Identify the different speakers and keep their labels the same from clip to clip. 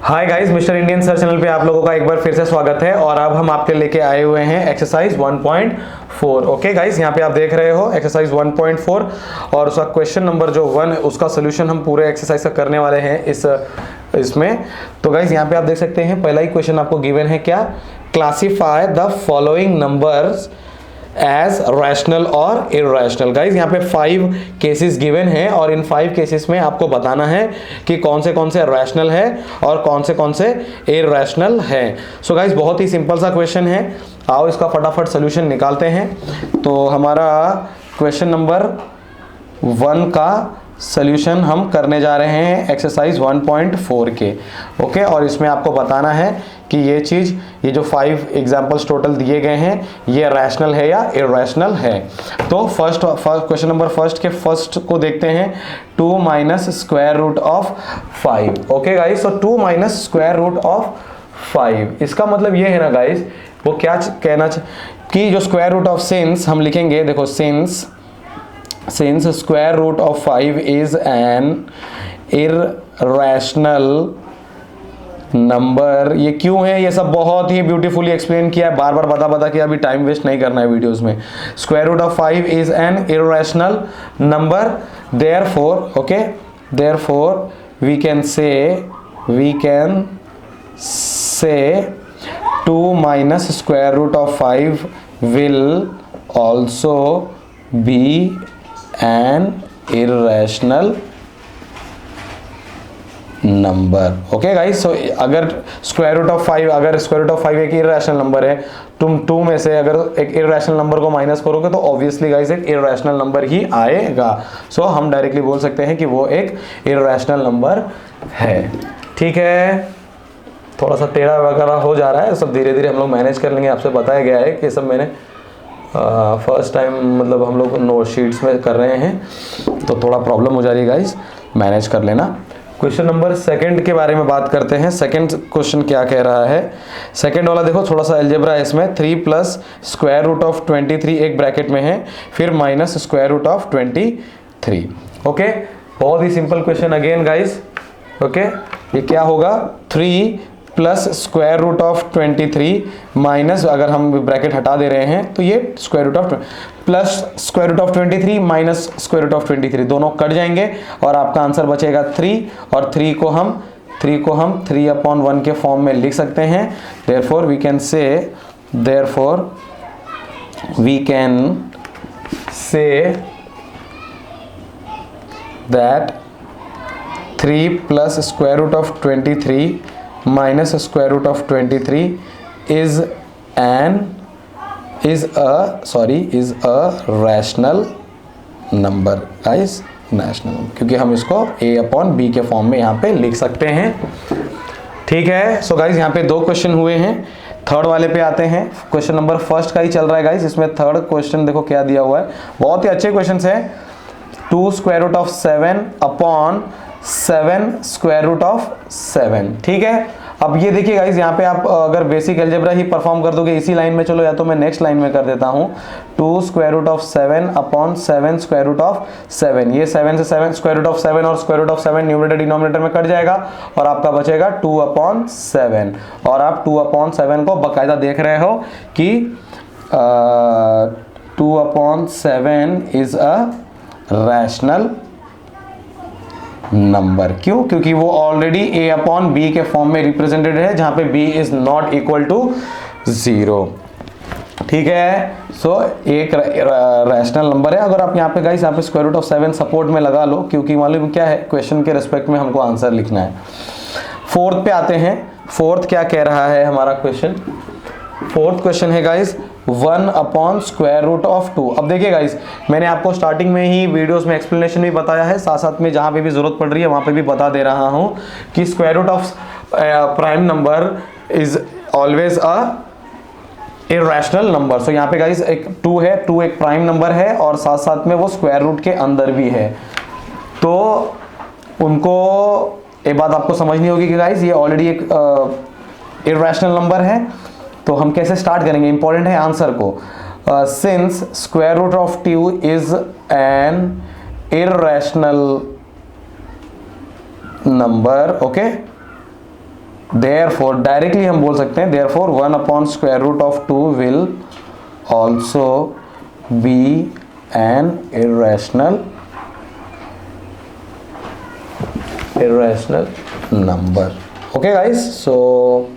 Speaker 1: Hi guys, mister Indian sir channel पे आप लोगों का एक बार फिर से स्वागत है। और अब हम आपके लेके आए हुए हैं एक्सरसाइज 1.4। ओके गाइस, यहाँ पे आप देख रहे हो एक्सरसाइज 1.4 और उसका क्वेश्चन नंबर जो 1 उसका सोल्यूशन हम पूरे एक्सरसाइज का करने वाले हैं इसमें। तो गाइस यहाँ पे आप देख सकते हैं पहला ही क्वेश्चन आपको गिवन है क्या, classify the following numbers as rational और इरैशनल। गाइज यहाँ पे 5 केसेस गिवन हैं और इन 5 केसेस में आपको बताना है कि कौन से रैशनल है और कौन से इरैशनल है। सो गाइज बहुत ही सिंपल सा क्वेश्चन है, आओ इसका फटाफट सोल्यूशन निकालते हैं। तो हमारा क्वेश्चन नंबर 1 का सोल्यूशन हम करने जा रहे हैं एक्सरसाइज 1.4 के। ओके, और इसमें आपको बताना है कि ये जो 5 एग्जांपल्स टोटल दिए गए हैं ये रैशनल है या इरैशनल है। तो फर्स्ट क्वेश्चन नंबर फर्स्ट के फर्स्ट को देखते हैं, 2 minus square root of 5। Okay guys, तो 2 माइनस स्क्वायर रूट ऑफ 5 इसका मतलब ये है ना गाइस, वो क्या कहना कि जो स्क्वायर रूट ऑफ सिंस हम लिखेंगे, देखो since square root of 5 is an irrational number. ये क्यों है, ये सब बहुत ही ब्यूटीफुली एक्सप्लेन किया है, बार बार बता के अभी टाइम वेस्ट नहीं करना है वीडियोस में। Square root of 5 is an irrational number, therefore we can say 2 minus square root of 5 will also be an irrational number. Okay guys, so अगर स्क्वायर रूट ऑफ 5 एक इररेशनल नंबर है, तुम 2 में से अगर एक इररेशनल नंबर को minus करोगे तो ऑब्वियसली गाइस एक इररेशनल नंबर ही आएगा। सो हम डायरेक्टली बोल सकते हैं कि वो एक इररेशनल नंबर है। ठीक है, थोड़ा सा टेढ़ा वगैरह हो जा रहा है, सब धीरे धीरे हम लोग मैनेज कर लेंगे। आपसे बताया गया है कि सब मैंने फर्स्ट टाइम मतलब हम लोग नोट शीट्स में कर रहे हैं तो थोड़ा प्रॉब्लम हो जा रही है गाइस, मैनेज कर लेना। क्वेश्चन नंबर सेकंड के बारे में बात करते हैं। सेकंड क्वेश्चन क्या कह रहा है, सेकंड वाला देखो थोड़ा सा अलजेब्रा है इसमें। 3 प्लस स्क्वायर रूट ऑफ 23 एक ब्रैकेट में है, फिर minus square root of 23। Okay, बहुत ही simple question again guys. Okay, ये क्या होगा, 3 plus square root of 23 minus, अगर हम ब्रैकेट हटा दे रहे हैं तो ये square root of plus square root of 23 minus square root of 23 दोनों कट जाएंगे और आपका आंसर बचेगा 3। और 3 को हम 3/1 के फॉर्म में लिख सकते हैं। Therefore we can say that 3 plus square root of 23 minus square root of 23 is a rational number guys, rational, क्योंकि हम इसको a/b के फॉर्म में यहाँ पे लिख सकते हैं। ठीक है, सो गाइज यहाँ पे 2 क्वेश्चन हुए हैं। थर्ड वाले पे आते हैं, क्वेश्चन नंबर फर्स्ट का ही चल रहा है गाइज। इसमें थर्ड क्वेश्चन देखो क्या दिया हुआ है, बहुत ही अच्छे क्वेश्चन है। 2 square root of 7 upon 7 square root of 7। ठीक है, अब ये देखिए गाइज, यहाँ पे आप अगर बेसिक अलजेब्रा ही परफॉर्म कर दोगे इसी लाइन में, चलो या तो मैं नेक्स्ट लाइन में कर देता हूँ। 2 square root of 7 upon 7 square root of 7। ये 7 से 7 स्क्वायर रूट ऑफ 7 और square root of 7 denominator denominator में कट जाएगा और आपका बचेगा 2/7। और आप 2/7 को बाकायदा देख रहे हो कि 2/7 इज अ रैशनल नंबर। क्यों, क्योंकि वो ऑलरेडी a/b के फॉर्म में रिप्रेजेंटेड है जहां पे b is not equal to 0। ठीक है, सो एक रैशनल नंबर है। अगर आप यहाँ पे गाइस यहाँ पे स्क्वायर रूट ऑफ 7 सपोर्ट में लगा लो, क्योंकि मालूम क्या है, क्वेश्चन के रिस्पेक्ट में हमको आंसर लिखना है। फोर्थ पे आते हैं, फोर्थ क्या कह रहा है हमारा क्वेश्चन। फोर्थ क्वेश्चन है guys 1 upon square root of 2। अब देखिए गाइस, मैंने आपको स्टार्टिंग में ही वीडियोस में एक्सप्लेनेशन भी बताया है, साथ साथ में जहां पे भी जरूरत पड़ रही है वहां पे भी बता दे रहा हूं कि square root of prime number is always a irrational number. So यहाँ पे गाइस एक 2 है, 2 एक प्राइम नंबर है और साथ साथ में वो स्क्वायर रूट के अंदर भी है। तो उनको एक बात आपको समझनी होगी कि गाइस ये ऑलरेडी एक इररेशनल नंबर है। तो हम कैसे स्टार्ट करेंगे, इंपॉर्टेंट है आंसर को। Since square root of 2 is an irrational number, okay, therefore directly हम बोल सकते हैं therefore 1 upon square root of 2 will also be an irrational number. Okay guys, so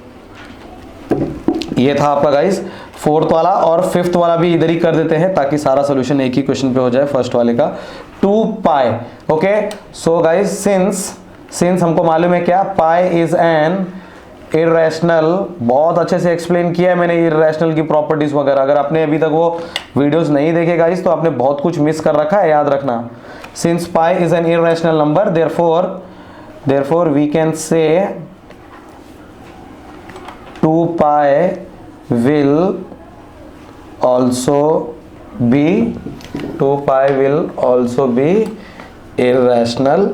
Speaker 1: ये था आपका गाइस फोर्थ वाला, और फिफ्थ वाला भी इधर ही कर देते हैं ताकि सारा सोल्यूशन एक ही क्वेश्चन पे हो जाए फर्स्ट वाले का। 2 पाई। ओके, सो गाइस सिंस हमको मालूम है क्या, पाई इज एन इरेशनल, बहुत अच्छे से एक्सप्लेन किया है मैंने इरेशनल की प्रॉपर्टीज वगैरह। अगर आपने अभी तक वो वीडियोस नहीं देखे गाइस तो आपने बहुत कुछ मिस कर रखा है, याद रखना। Since pi is an irrational number, therefore we can say 2 pi will also be irrational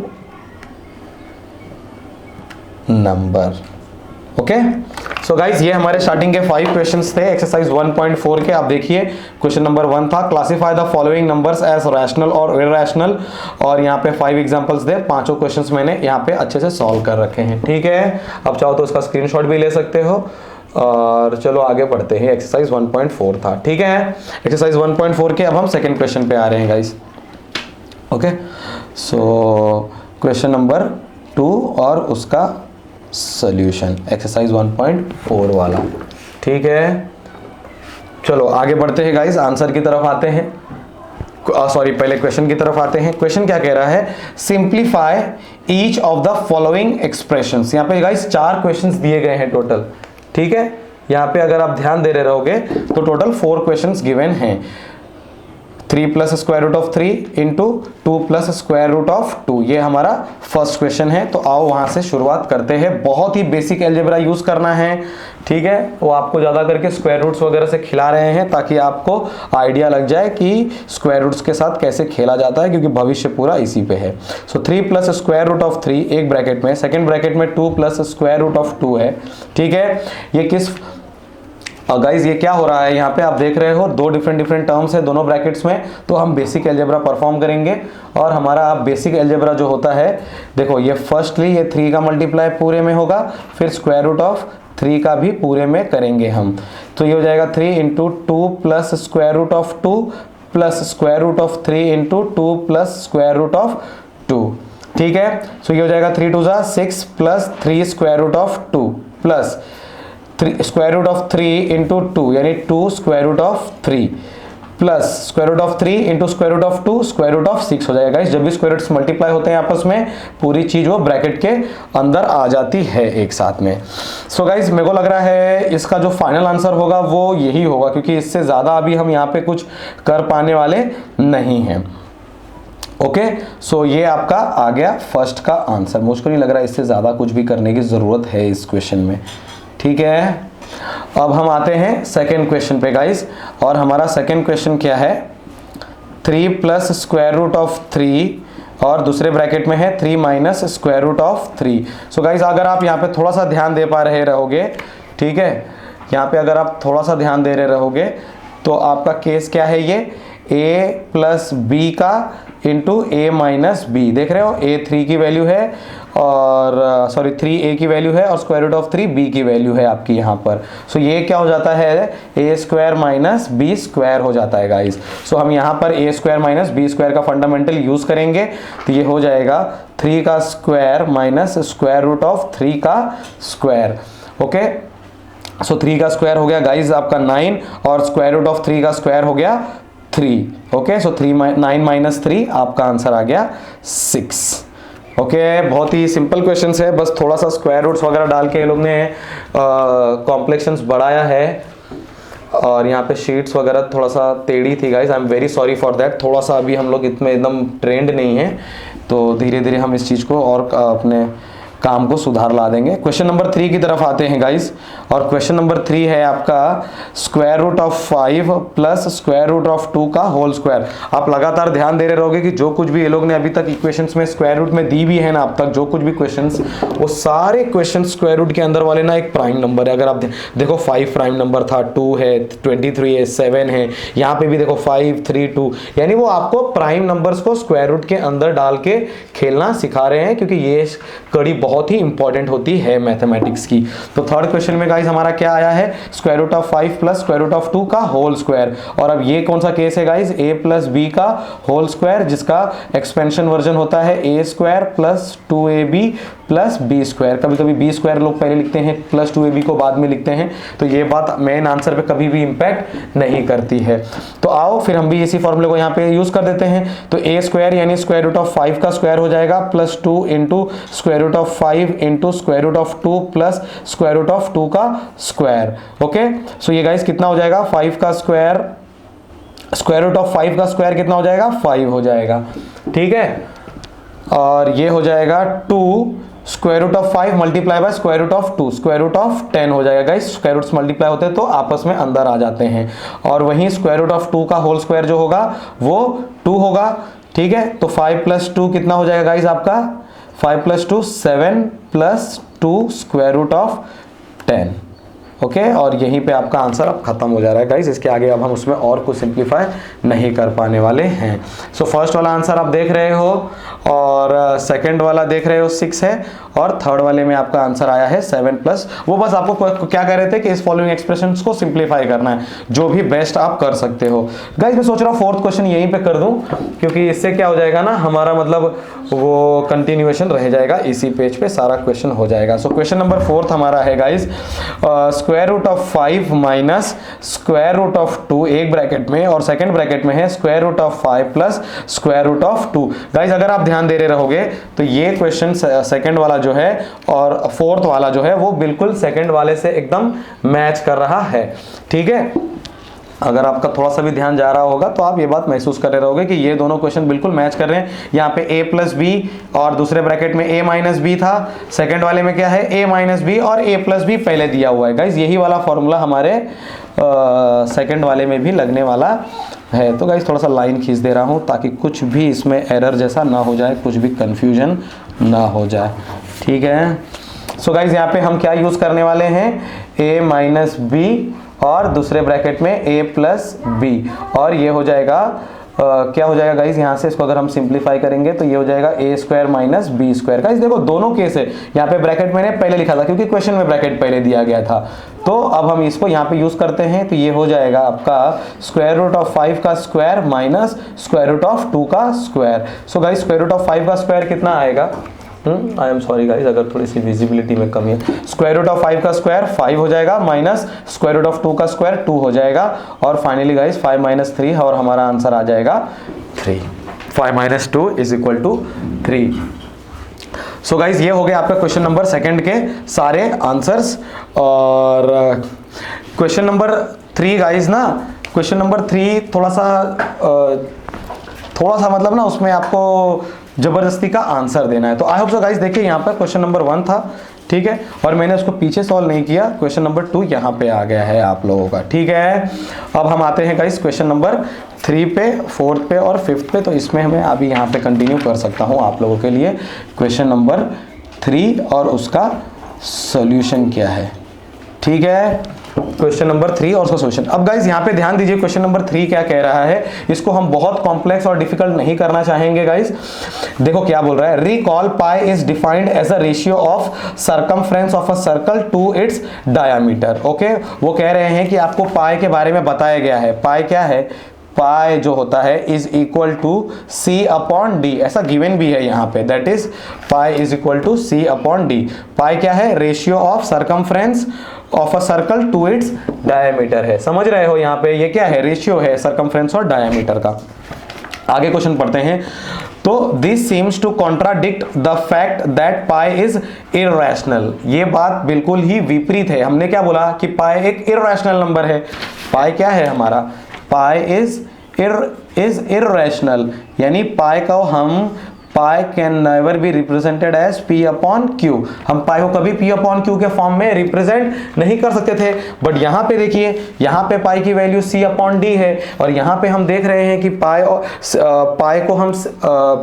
Speaker 1: number। Okay, so guys ये हमारे स्टार्टिंग के 5 क्वेश्चंस थे एक्सरसाइज 1.4 के। आप देखिए क्वेश्चन नंबर 1 था classify the following numbers as rational और इरैशनल, और यहाँ पे 5 एग्जांपल्स दे, पांचों क्वेश्चंस मैंने यहाँ पे अच्छे से सॉल्व कर रखे हैं। ठीक है, अब चाहो तो उसका स्क्रीनशॉट भी ले सकते हो। और चलो आगे बढ़ते हैं, एक्सरसाइज 1.4 था। ठीक है, एक्सरसाइज 1.4 के अब हम सेकेंड क्वेश्चन पे आ रहे हैं guys. Okay, so question number 2 और उसका सॉल्यूशन एक्सरसाइज 1.4 वाला। ठीक है, चलो आगे बढ़ते हैं गाइस, आंसर की तरफ आते हैं। सॉरी, पहले क्वेश्चन की तरफ आते हैं। क्वेश्चन क्या कह रहा है, simplify each of the following expressions. यहाँ पे गाइस 4 क्वेश्चंस दिए गए हैं टोटल। ठीक है, यहाँ पे अगर आप ध्यान दे रहे रहोगे तो टोटल 4 क्वेश्चंस गिवन हैं। 3 plus square root of 3 into 2 plus square root of 2, ये हमारा फर्स्ट क्वेश्चन है। तो आओ वहां से शुरुआत करते हैं। बहुत ही बेसिक अलजेब्रा यूज करना है। ठीक है, वो आपको ज्यादा करके स्क्वायर रूट्स वगैरह से खिला रहे हैं ताकि आपको आइडिया लग जाए कि स्क्वायर रूट्स के साथ कैसे खेला जाता है, क्योंकि भविष्य पूरा इसी पे है। सो 3 प्लस स्क्वायर रूट ऑफ 3 एक ब्रैकेट में, सेकेंड ब्रैकेट में 2 प्लस स्क्वायर रूट ऑफ 2 है। ठीक है, ये किस गाइज ये क्या हो रहा है, यहाँ पे आप देख रहे हो 2 डिफरेंट टर्म्स है दोनों ब्रैकेट्स में। तो हम बेसिक अलजेब्रा परफॉर्म करेंगे, और हमारा बेसिक अलजेब्रा जो होता है, देखो ये फर्स्टली ये 3 का मल्टीप्लाई पूरे में होगा, फिर स्क्वायर रूट ऑफ 3 का भी पूरे में करेंगे हम। तो ये हो जाएगा 3 into 2 plus square root of 2 plus square root of 3 into 2 plus square root of 2। ठीक है, सो ये हो जाएगा 3 2 जा 6 plus 3 square root of 2 plus square root of 3 into 2 यानी 2 square root of 3 plus square root of 3 into square root of 2 square root of 6 हो जाएगा। जब भी स्क्वायर रूट्स मल्टीप्लाई होते हैं आपस में, पूरी चीज वो ब्रैकेट के अंदर आ जाती है एक साथ में। सो गाइज मेरे को लग रहा है इसका जो फाइनल आंसर होगा वो यही होगा, क्योंकि इससे ज्यादा अभी हम यहाँ पे कुछ कर पाने वाले नहीं हैं। ओके, सो ये आपका आ गया फर्स्ट का आंसर। मुझको नहीं लग रहा है इससे ज्यादा कुछ भी करने की जरूरत है इस क्वेश्चन में। ठीक है, अब हम आते हैं सेकेंड क्वेश्चन पे गाइस, और हमारा सेकेंड क्वेश्चन क्या है, 3 प्लस स्क्वायर रूट ऑफ 3 और दूसरे ब्रैकेट में है 3 minus square root of 3। So guys अगर आप यहाँ पे थोड़ा सा ध्यान दे पा रहे रहोगे, ठीक है, यहाँ पे अगर आप थोड़ा सा ध्यान दे रहे रहोगे तो आपका केस क्या है, ये a प्लस बी का इंटू ए माइनस बी, देख रहे हो a 3 की वैल्यू है और सॉरी 3a की वैल्यू है और स्क्वायर रूट ऑफ 3 b की वैल्यू है आपकी यहाँ पर। सो ये क्या हो जाता है, a square minus B square हो जाता है गाइस। सो हम यहाँ पर a square minus B square का फंडामेंटल यूज करेंगे, तो ये हो जाएगा 3 का square minus square root of 3 का स्क्वायर। ओके, सो 3 का स्क्वायर हो गया गाइस आपका 9 और स्क्वायर रूट ऑफ 3 का स्क्वायर हो गया 3। ओके, सो 9 माइनस 3 आपका आंसर आ गया 6। ओके, बहुत ही सिंपल क्वेश्चन है, बस थोड़ा सा स्क्वायर रूट्स वगैरह डाल के ये लोग ने कॉम्प्लेक्शंस बढ़ाया है, और यहाँ पे शीट्स वगैरह थोड़ा सा टेढ़ी थी guys, I am very sorry for that. थोड़ा सा अभी हम लोग इतने एकदम ट्रेंड नहीं है, तो धीरे धीरे हम इस चीज़ को और अपने काम को सुधार ला देंगे। क्वेश्चन नंबर 3 की तरफ आते हैं गाइस, और क्वेश्चन नंबर 3 है आपका square root of 5 plus square root of 2 का होल स्क्वायर। आप लगातार ध्यान दे रहे रहोगे कि जो कुछ भी ये लोग ने अभी तक इक्वेशंस में स्क्वायर रूट में दी भी है ना, अब तक जो कुछ भी क्वेश्चंस, वो सारे क्वेश्चन स्क्वायर रूट के अंदर वाले ना एक प्राइम नंबर है। अगर आप देखो 5 प्राइम नंबर था, 2 है, 23 है, 7 है, यहाँ पे भी देखो 5 3 2, यानी वो आपको प्राइम नंबर्स को स्क्वायर रूट के अंदर डाल के खेलना सिखा रहे हैं, क्योंकि ये कड़ी बहुत ही इंपॉर्टेंट होती है मैथमेटिक्स की। तो थर्ड क्वेश्चन में गाइस हमारा क्या आया है, square root of 5 plus square root of 2 का होल स्क्वायर। और अब ये कौन सा केस है गाइस, a प्लस बी का होल स्क्वायर, जिसका एक्सपेंशन वर्जन होता है a square plus 2ab plus B square. कभी कभी बी स्क्वायर लोग पहले लिखते हैं, प्लस 2ab को बाद में लिखते हैं, तो ये बात मेन आंसर पे कभी भी इंपैक्ट नहीं करती है। तो आओ फिर हम भी इसी फॉर्मूले को यहाँ पे यूज कर देते हैं। तो a स्क्वायर यानी स्क्वायर रूट ऑफ 5 का स्क्वायर हो जाएगा plus 2 into square root of 5 into square root of 2 plus square root of 2 का स्क्वायर। ओके, सो ये गाइस कितना हो जाएगा, 5 का स्क्वायर, स्क्वायर रूट ऑफ 5 का स्क्वायर कितना हो जाएगा, 5 हो जाएगा, ठीक है। और ये हो जाएगा 2 square root of 5 multiply by square root of 2, square root of 10 हो जाएगा गाइस। स्क्वायर रूट्स मल्टीप्लाई होते हैं तो आपस में अंदर आ जाते हैं। और वहीं स्क्वायर रूट ऑफ 2 का होल स्क्वायर जो होगा वो 2 होगा, ठीक है। तो 5 प्लस 2 कितना हो जाएगा गाइस आपका, 5 plus 2 7 plus 2 square root of 10। Okay, और यहीं पे आपका आंसर अब खत्म हो जा रहा है गाइस। इसके आगे अब हम उसमें और कुछ सिंप्लीफाई नहीं कर पाने वाले हैं। सो फर्स्ट वाला आंसर आप देख रहे हो, और सेकंड वाला देख रहे हो 6 है, और थर्ड वाले में आपका आंसर आया है 7 प्लस। वो बस आपको क्या कह रहे थे कि इस फॉलोइंग एक्सप्रेशंस को सिंप्लीफाई करना है, जो भी बेस्ट आप कर सकते हो गाइस। मैं सोच रहा हूँ फोर्थ क्वेश्चन यहीं पे कर दूं, क्योंकि इससे क्या हो जाएगा ना, हमारा मतलब वो कंटिन्यूएशन रह जाएगा, इसी पेज पे सारा क्वेश्चन हो जाएगा। सो क्वेश्चन नंबर 4 हमारा है guys, square root of 5 minus square root of 2 एक ब्रैकेट में, और सेकंड ब्रैकेट में है square root of 5 plus square root of 2। Guys अगर आप ध्यान दे रहे रहोगे तो ये क्वेश्चन सेकंड वाला जो है और फोर्थ वाला जो है वो बिल्कुल सेकंड वाले से एकदम मैच कर रहा है, ठीक है। अगर आपका थोड़ा सा भी ध्यान जा रहा होगा तो आप ये बात महसूस कर रहे रहोगे कि ये दोनों क्वेश्चन बिल्कुल मैच कर रहे हैं। यहाँ पे a प्लस बी और दूसरे ब्रैकेट में a माइनस बी था, सेकंड वाले में क्या है, a माइनस बी और a प्लस बी पहले दिया हुआ है। गाइज यही वाला फॉर्मूला हमारे सेकंड वाले में भी लगने वाला है। तो गाइज थोड़ा सा लाइन खींच दे रहा हूँ ताकि कुछ भी इसमें एरर जैसा ना हो जाए, कुछ भी कंफ्यूजन ना हो जाए, ठीक है। सो गाइज यहाँ पे हम क्या यूज करने वाले हैं, a माइनस बी और दूसरे ब्रैकेट में a प्लस बी, और ये हो जाएगा क्या हो जाएगा गाइज, यहाँ से इसको अगर हम सिंप्लीफाई करेंगे तो ये हो जाएगा a square minus B square. Guys देखो दोनों केस है, यहाँ पे ब्रैकेट मैंने पहले लिखा था क्योंकि क्वेश्चन में ब्रैकेट पहले दिया गया था। तो अब हम इसको यहाँ पे यूज करते हैं, तो ये हो जाएगा आपका स्क्वायर रूट ऑफ 5 का square minus square root of 2 का square. So guys square root of 5 का स्क्वायर कितना आएगा, आई एम सॉरी गाइज अगर थोड़ी सी विजिबिलिटी में कमी है, स्क्वायर रूट ऑफ 5 का स्क्वायर 5 हो जाएगा माइनस स्क्वायर रूट ऑफ 2 का स्क्वायर 2 हो जाएगा, और फाइनली गाइज 5 माइनस 3 है और हमारा आंसर आ जाएगा 3। 5 minus 2 is equal to 3। So guys ये हो गया आपका क्वेश्चन नंबर सेकंड के सारे आंसर्स। और क्वेश्चन नंबर 3 गाइज ना, क्वेश्चन नंबर 3 थोड़ा सा मतलब ना उसमें आपको जबरदस्ती का आंसर देना है। तो आई होप सो गाइस देखिए यहाँ पर क्वेश्चन नंबर 1 था, ठीक है, और मैंने उसको पीछे सॉल्व नहीं किया, क्वेश्चन नंबर 2 यहाँ पे आ गया है आप लोगों का, ठीक है। अब हम आते हैं गाइस क्वेश्चन नंबर 3 पे, 4th पे और 5th पे। तो इसमें मैं अभी यहाँ पे कंटिन्यू कर सकता हूँ आप लोगों के लिए क्वेश्चन नंबर 3 और उसका सोल्यूशन क्या है, ठीक है। क्वेश्चन नंबर 3 और उसका सॉल्यूशन। अब गाइज यहाँ पे ध्यान दीजिए क्वेश्चन नंबर 3 क्या कह रहा है, इसको हम बहुत कॉम्प्लेक्स और डिफिकल्ट नहीं करना चाहेंगे गाइज। देखो क्या बोल रहा है, recall pi is defined as a ratio of circumference of a circle to its diameter. Okay, वो कह रहे हैं कि आपको पाई के बारे में बताया गया है। पाई क्या है, पाई जो होता है is equal to C upon D, ऐसा गिवन भी है यहाँ पे, that is pi is equal to C upon D. Pi क्या है, ratio of circumference of a circle to its diameter है। समझ रहे हो यहाँ पे ये क्या है, रेशियो है सरकमफ्रेंस और डायमीटर का। आगे क्वेश्चन पढ़ते हैं। तो this seems to contradict the fact that pi is irrational. ये बात बिल्कुल ही विपरीत है। हमने क्या बोला कि पाई एक इररेशनल नंबर है। पाई क्या है हमारा, पाई इज इररेशनल, यानी पाई को हम pi can never be represented as P upon Q. हम पाई को कभी पी अपॉन क्यू के फॉर्म में रिप्रेजेंट नहीं कर सकते थे, बट यहाँ पे देखिए, यहाँ पे पाई की वैल्यू सी अपॉन डी है, और यहाँ पे हम देख रहे हैं कि पाई को हम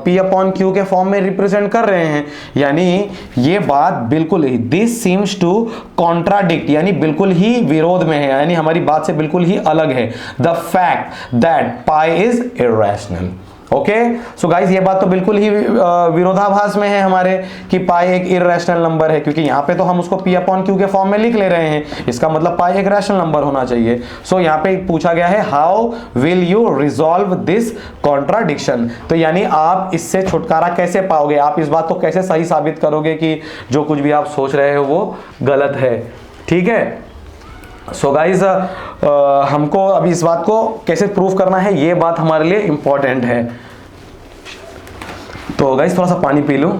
Speaker 1: पी अपॉन क्यू के फॉर्म में रिप्रेजेंट कर रहे हैं। यानी ये बात बिल्कुल ही, दिस सीम्स टू कॉन्ट्राडिक्ट, यानी बिल्कुल ही विरोध में है, यानी हमारी बात से बिल्कुल ही अलग है। The fact that pi is irrational. Okay, so guys ये बात तो बिल्कुल ही विरोधाभास में है हमारे कि पाई एक इररेशनल नंबर है, क्योंकि यहाँ पे तो हम उसको p अपॉन क्यू के फॉर्म में लिख ले रहे हैं, इसका मतलब पाई एक रैशनल नंबर होना चाहिए। सो यहाँ पे पूछा गया है how will you resolve this contradiction, तो यानी आप इससे छुटकारा कैसे पाओगे, आप इस बात को कैसे सही साबित करोगे कि जो कुछ भी आप सोच रहे हो वो गलत है। ठीक है, सो गाइज हमको अभी इस बात को कैसे प्रूव करना है, ये बात हमारे लिए इंपॉर्टेंट है। तो गाइज थोड़ा सा पानी पी लूं,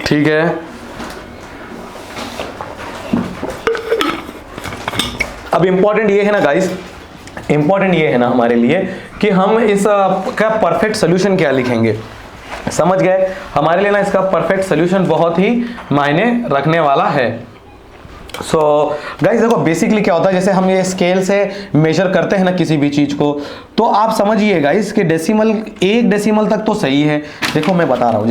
Speaker 1: ठीक है। अब इंपॉर्टेंट ये है ना गाइज, इंपॉर्टेंट ये है ना हमारे लिए कि हम इस का परफेक्ट सोल्यूशन क्या लिखेंगे। समझ गए, हमारे लिए ना इसका परफेक्ट सोल्यूशन बहुत ही मायने रखने वाला है। सो गाइस देखो बेसिकली क्या होता है, जैसे हम ये स्केल से मेजर करते हैं ना किसी भी चीज को, तो आप समझिए गाइस कि डेसिमल, एक डेसिमल तक तो सही है। देखो मैं बता रहा हूं,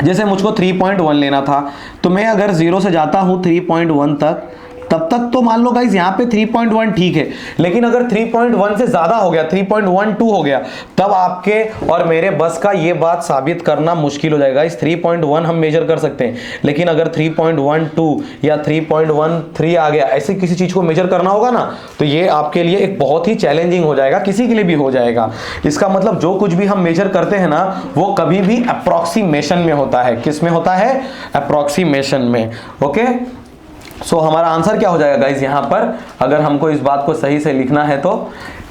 Speaker 1: जैसे मुझको 3.1 लेना था, तो मैं अगर 0 से जाता हूं 3.1 तक, तब तक तो मान लो गाइस यहाँ पे 3.1 ठीक है, लेकिन अगर 3.1 से ज्यादा हो गया, 3.12 हो गया, तब आपके और मेरे बस का ये बात साबित करना मुश्किल हो जाएगा। इस 3.1 हम मेजर कर सकते हैं, लेकिन अगर 3.12 या 3.13 आ गया, ऐसे किसी चीज को मेजर करना होगा ना, तो ये आपके लिए एक बहुत ही चैलेंजिंग हो जाएगा, किसी के लिए भी हो जाएगा। इसका मतलब जो कुछ भी हम मेजर करते हैं ना, वो कभी भी अप्रोक्सीमेशन में होता है। किस में होता है? अप्रोक्सीमेशन में। ओके, सो हमारा आंसर क्या हो जाएगा गाइज यहाँ पर, अगर हमको इस बात को सही से लिखना है तो,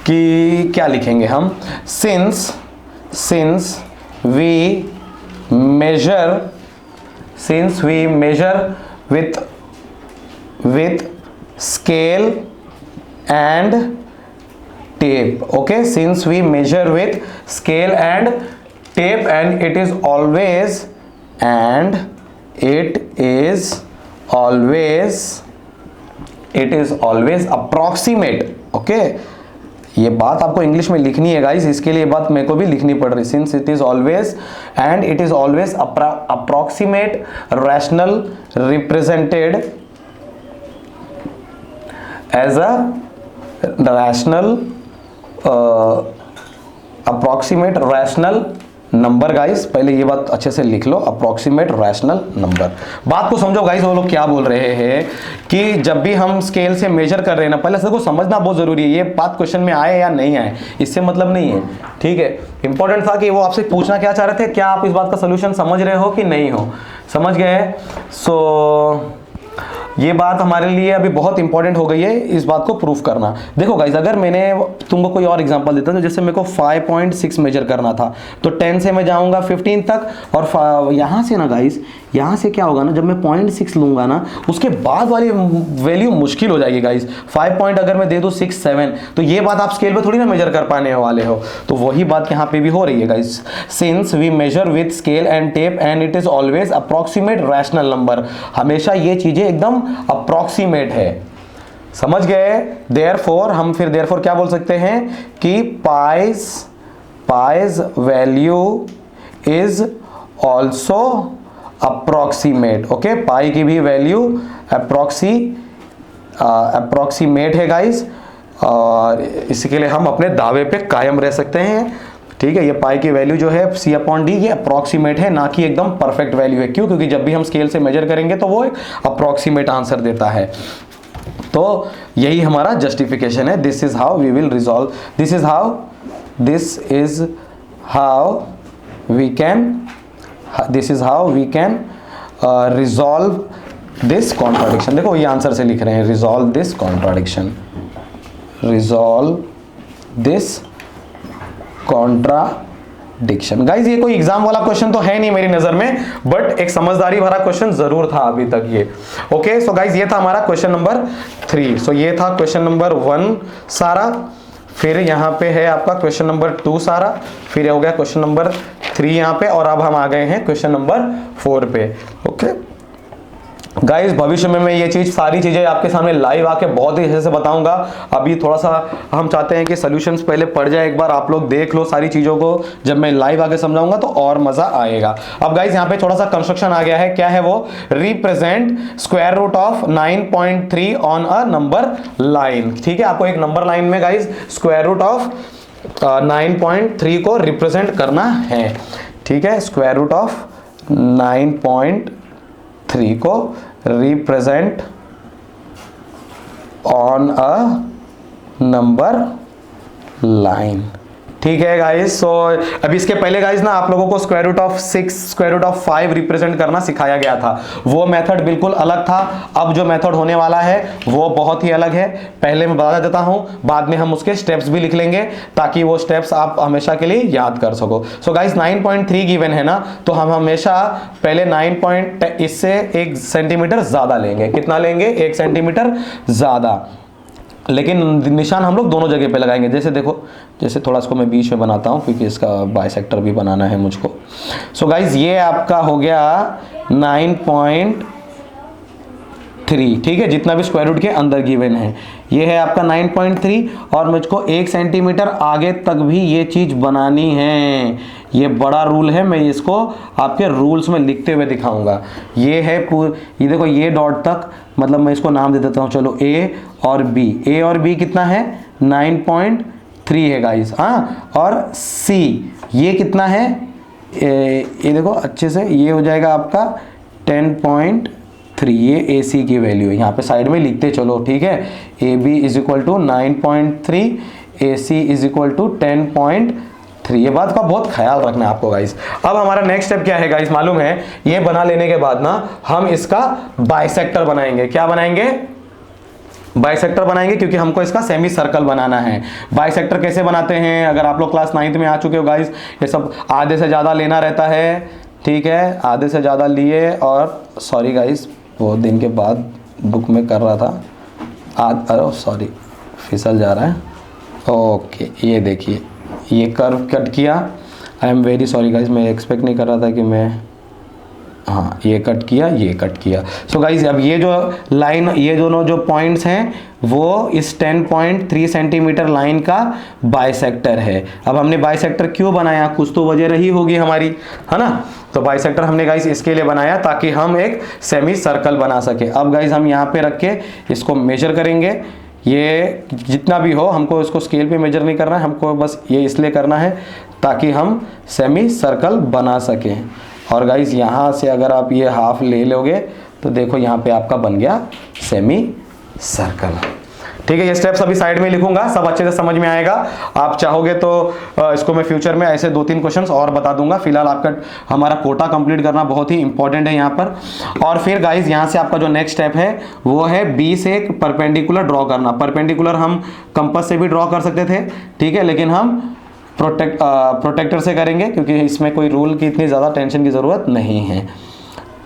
Speaker 1: कि क्या लिखेंगे हम, since we measure with scale and tape. Okay, since we measure with scale and tape and it is always approximate. Okay, ये बात आपको इंग्लिश में लिखनी है गाइस, इसके लिए बात मेरे को भी लिखनी पड़ रही। Since it is always and it is always approximate rational represented as a rational approximate rational number. Guys पहले ये बात अच्छे से लिख लो, अप्रोक्सीमेट रैशनल नंबर। बात को समझो गाइस, वो लोग क्या बोल रहे हैं कि जब भी हम स्केल से मेजर कर रहे हैं ना, पहले सबको समझना बहुत जरूरी है। ये बात क्वेश्चन में आए या नहीं आए इससे मतलब नहीं है, ठीक है। इंपॉर्टेंट था कि वो आपसे पूछना क्या चाह रहे थे, क्या आप इस बात का सोल्यूशन समझ रहे हो कि नहीं हो, समझ गए। सो ये बात हमारे लिए अभी बहुत इंपॉर्टेंट हो गई है, इस बात को प्रूफ करना। देखो गाइस, अगर मैंने तुमको कोई और एग्जांपल देता हूं, जैसे मेरे को 5.6 मेजर करना था, तो 10 से मैं जाऊंगा 15 तक, और यहां से ना गाइस, यहां से क्या होगा ना, जब मैं 0.6 लूंगा ना, उसके बाद वाली वैल्यू मुश्किल हो जाएगी गाइस। 5 पॉइंट अगर मैं दे दूं 6, 7, तो ये बात आप स्केल पे थोड़ी ना मेजर कर पाने वाले हो। तो वही बात यहाँ पे भी हो रही है guys. Since we measure with scale and tape and it is always approximate rational number, हमेशा ये चीजें एकदम अप्रोक्सीमेट है, समझ गए। देयरफॉर हम फिर देयरफॉर क्या बोल सकते हैं कि pi's value is also approximate. Okay, pi की भी वैल्यू अप्रोक्सीमेट है गाइस, और इसके लिए हम अपने दावे पे कायम रह सकते हैं, ठीक है। ये पाई की वैल्यू जो है C/D ये अप्रोक्सीमेट है, ना कि एकदम परफेक्ट वैल्यू है। क्यों? क्योंकि जब भी हम स्केल से मेजर करेंगे तो वो एक अप्रोक्सीमेट आंसर देता है। तो यही हमारा जस्टिफिकेशन है। This is how we will resolve, this is how we can resolve this contradiction. देखो ये आंसर से लिख रहे हैं, resolve this contradiction, resolve this contradiction. Guys ये कोई एग्जाम वाला क्वेश्चन तो है नहीं मेरी नजर में, बट एक समझदारी भरा क्वेश्चन जरूर था अभी तक ये। ओके, सो गाइज ये था हमारा क्वेश्चन नंबर 3। सो ये था क्वेश्चन नंबर 1 सारा, फिर यहाँ पे है आपका क्वेश्चन नंबर 2 सारा, फिर हो गया क्वेश्चन नंबर 3 यहाँ पे, और अब हम आ गए हैं क्वेश्चन नंबर 4 पे। ओके गाइस, भविष्य में मैं ये चीज सारी चीजें आपके सामने लाइव आके बहुत ही अच्छे से बताऊंगा। अभी थोड़ा सा हम चाहते हैं कि सॉल्यूशंस पहले पढ़ जाए, एक बार आप लोग देख लो सारी चीजों को, जब मैं लाइव आके समझाऊंगा तो और मजा आएगा। अब गाइस यहाँ पे थोड़ा सा कंस्ट्रक्शन आ गया है, क्या है वो, represent square root of 9.3 on a number line. ठीक है, आपको एक नंबर लाइन में गाइस स्क्वायर रूट ऑफ 9.3 को रिप्रेजेंट करना है, ठीक है। स्क्वायर रूट ऑफ 9.3 को represent on a number line, ठीक है गाइस। सो अभी इसके पहले गाइस ना आप लोगों को square root of 6, square root of 5 represent करना सिखाया गया था। वो मेथड बिल्कुल अलग था। अब जो मेथड होने वाला है वो बहुत ही अलग है। पहले मैं बता देता हूं, बाद में हम उसके स्टेप्स भी लिख लेंगे ताकि वो स्टेप्स आप हमेशा के लिए याद कर सको। सो गाइस 9.3 गिवन है ना, तो हम हमेशा पहले 9 इससे 1 सेंटीमीटर ज्यादा लेंगे। कितना लेंगे? 1 सेंटीमीटर ज्यादा, लेकिन निशान हम लोग दोनों जगह पे लगाएंगे। जैसे देखो, जैसे थोड़ा इसको मैं बीच में बनाता हूँ क्योंकि इसका बाइसेक्टर भी बनाना है मुझको। सो गाइज ये आपका हो गया 9.3, ठीक है, जितना भी स्क्वायर रूट के अंदर गिवन है ये है आपका 9.3, और मुझको 1 सेंटीमीटर आगे तक भी ये चीज बनानी है। ये बड़ा रूल है, मैं इसको आपके रूल्स में लिखते हुए दिखाऊंगा। ये है ये देखो, ये डॉट तक, मतलब मैं इसको नाम दे देता हूँ, चलो A और B। A और B कितना है? 9.3 है गाइस, हाँ। और C ये कितना है? ये देखो अच्छे से, ये हो जाएगा आपका 10.3। ये AC की वैल्यू है, यहाँ पे साइड में लिखते चलो, ठीक है। AB is equal to 9.3, AC is equal to 10.3। ये बात का बहुत ख्याल रखना है आपको गाइस। अब हमारा नेक्स्ट स्टेप क्या है गाइस मालूम है? ये बना लेने के बाद ना हम इसका बाइसेक्टर बनाएंगे। क्या बनाएंगे? बाइसेक्टर बनाएंगे, क्योंकि हमको इसका सेमी सर्कल बनाना है। बाइसेक्टर कैसे बनाते हैं? अगर आप लोग क्लास 9th में आ चुके हो गाइस, ये सब आधे से ज़्यादा लेना रहता है, ठीक है। आधे से ज़्यादा लिए, और सॉरी गाइस बहुत दिन के बाद बुक में कर रहा था, अरे सॉरी फिसल जा रहा है। ओके, ये देखिए, ये कर्व कट किया। I am very sorry guys, मैं एक्सपेक्ट नहीं कर रहा था कि मैं, हाँ ये कट किया, ये कट किया। सो गाइस अब ये जो लाइन, ये दोनों जो पॉइंट्स हैं वो इस 10.3 सेंटीमीटर लाइन का बाइसेक्टर है। अब हमने बाइसेक्टर क्यों बनाया? कुछ तो वजह रही होगी हमारी, है ना। तो बाइसेक्टर हमने गाइस इसके लिए बनाया ताकि हम एक सेमी सर्कल बना सके। अब गाइस हम यहाँ पे रख के इसको मेजर करेंगे। ये जितना भी हो, हमको इसको स्केल पे मेजर नहीं करना है, हमको बस ये इसलिए करना है ताकि हम सेमी सर्कल बना सकें। और गाइस यहाँ से अगर आप ये हाफ ले लोगे तो देखो यहाँ पे आपका बन गया सेमी सर्कल, ठीक है। ये स्टेप्स अभी साइड में लिखूंगा, सब अच्छे से समझ में आएगा। आप चाहोगे तो इसको मैं फ्यूचर में ऐसे 2-3 क्वेश्चंस और बता दूंगा। फिलहाल आपका हमारा कोटा कंप्लीट करना बहुत ही इंपॉर्टेंट है यहाँ पर। और फिर गाइस यहाँ से आपका जो नेक्स्ट स्टेप है वो है B से एक परपेंडिकुलर ड्रॉ करना। परपेंडिकुलर हम कंपास से भी ड्रॉ कर सकते थे, ठीक है, लेकिन हम प्रोटेक्टर से करेंगे क्योंकि इसमें कोई रूल की इतनी ज़्यादा टेंशन की ज़रूरत नहीं है।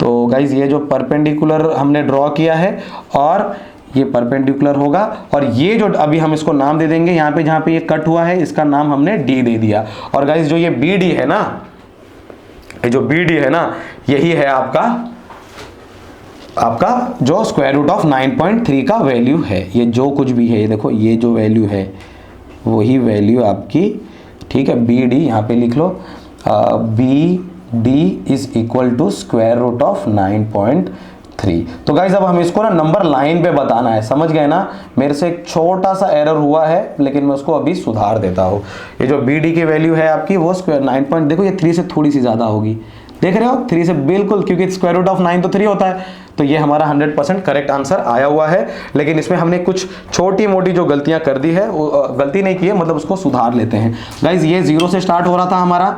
Speaker 1: तो गाइज ये जो परपेंडिकुलर हमने ड्रॉ किया है और ये परपेंडिकुलर होगा, और ये जो अभी हम इसको नाम दे देंगे, यहाँ पे जहाँ पे ये कट हुआ है इसका नाम हमने D दे दिया। और गाइज जो ये BD है ना, ये जो BD है ना, यही है आपका जो स्क्वायर रूट ऑफ 9.3 का वैल्यू है। ये जो कुछ भी है, ये देखो ये जो वैल्यू है वही वैल्यू आपकी, ठीक है। BD यहाँ पे लिख लो, BD is equal to square root of 9.3। तो गाइज अब हम इसको ना नंबर लाइन पे बताना है, समझ गए ना। मेरे से एक छोटा सा एरर हुआ है लेकिन मैं उसको अभी सुधार देता हूँ। ये जो BD की वैल्यू है आपकी वो स्क्वायर 9. देखो ये 3 से थोड़ी सी ज़्यादा होगी, देख रहे हो, 3 से बिल्कुल, क्योंकि स्क्वायर रूट ऑफ 9 तो 3 होता है। तो ये हमारा 100% करेक्ट आंसर आया हुआ है। लेकिन इसमें हमने कुछ छोटी मोटी जो गलतियां कर दी है, गलती नहीं की है, मतलब उसको सुधार लेते हैं। गाइज ये 0 से स्टार्ट हो रहा था हमारा,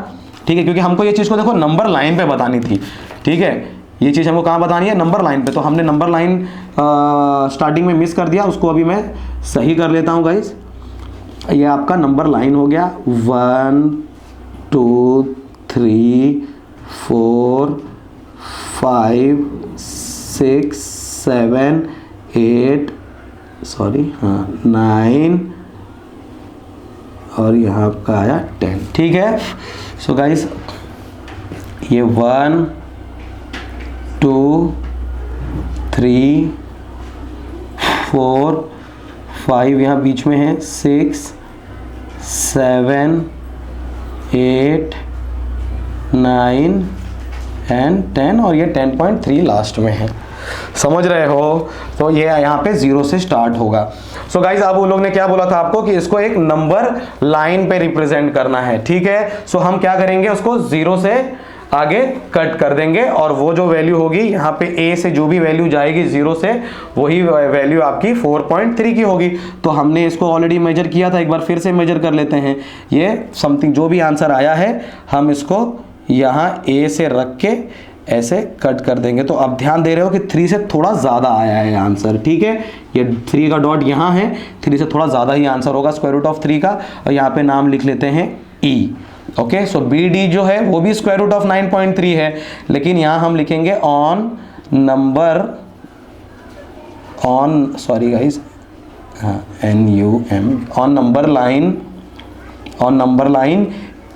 Speaker 1: ठीक है, क्योंकि हमको ये चीज़ को देखो नंबर लाइन पे बतानी थी, ठीक है। ये चीज़ हमको कहाँ बतानी है? नंबर लाइन पे। तो हमने नंबर लाइन स्टार्टिंग में मिस कर दिया, उसको अभी मैं सही कर लेता हूँ गाइज। ये आपका नंबर लाइन हो गया 1 2 3 4 5 6 7 8 सॉरी हाँ 9 और यहाँ आपका आया 10, ठीक है। सो गाइस ये 1 2 3 4 5 यहाँ बीच में है, 6 7 8 9 एंड 10, और ये 10.3 लास्ट में है। समझ रहे हो? तो ये यहाँ पे 0 से स्टार्ट होगा। सो गाइज अब उन लोग ने क्या बोला था आपको कि इसको एक नंबर लाइन पे रिप्रेजेंट करना है, ठीक है। सो हम क्या करेंगे, उसको 0 से आगे कट कर देंगे और वो जो वैल्यू होगी यहाँ पे ए से जो भी वैल्यू जाएगी 0 से, वही वैल्यू आपकी 4.3 की होगी। तो हमने इसको ऑलरेडी मेजर किया था, एक बार फिर से मेजर कर लेते हैं। ये समथिंग जो भी आंसर आया है हम इसको यहाँ ए से रख के ऐसे कट कर देंगे। तो अब ध्यान दे रहे हो कि 3 से थोड़ा ज़्यादा आया है आंसर, ठीक है। ये 3 का डॉट यहाँ है, 3 से थोड़ा ज़्यादा ही आंसर होगा स्क्वायर रूट ऑफ 3 का। और यहाँ पे नाम लिख लेते हैं ई, ओके। सो बी डी जो है वो भी स्क्वायर रूट ऑफ 9.3 है, लेकिन यहाँ हम लिखेंगे on number, on sorry guys, हाँ NUM, on number line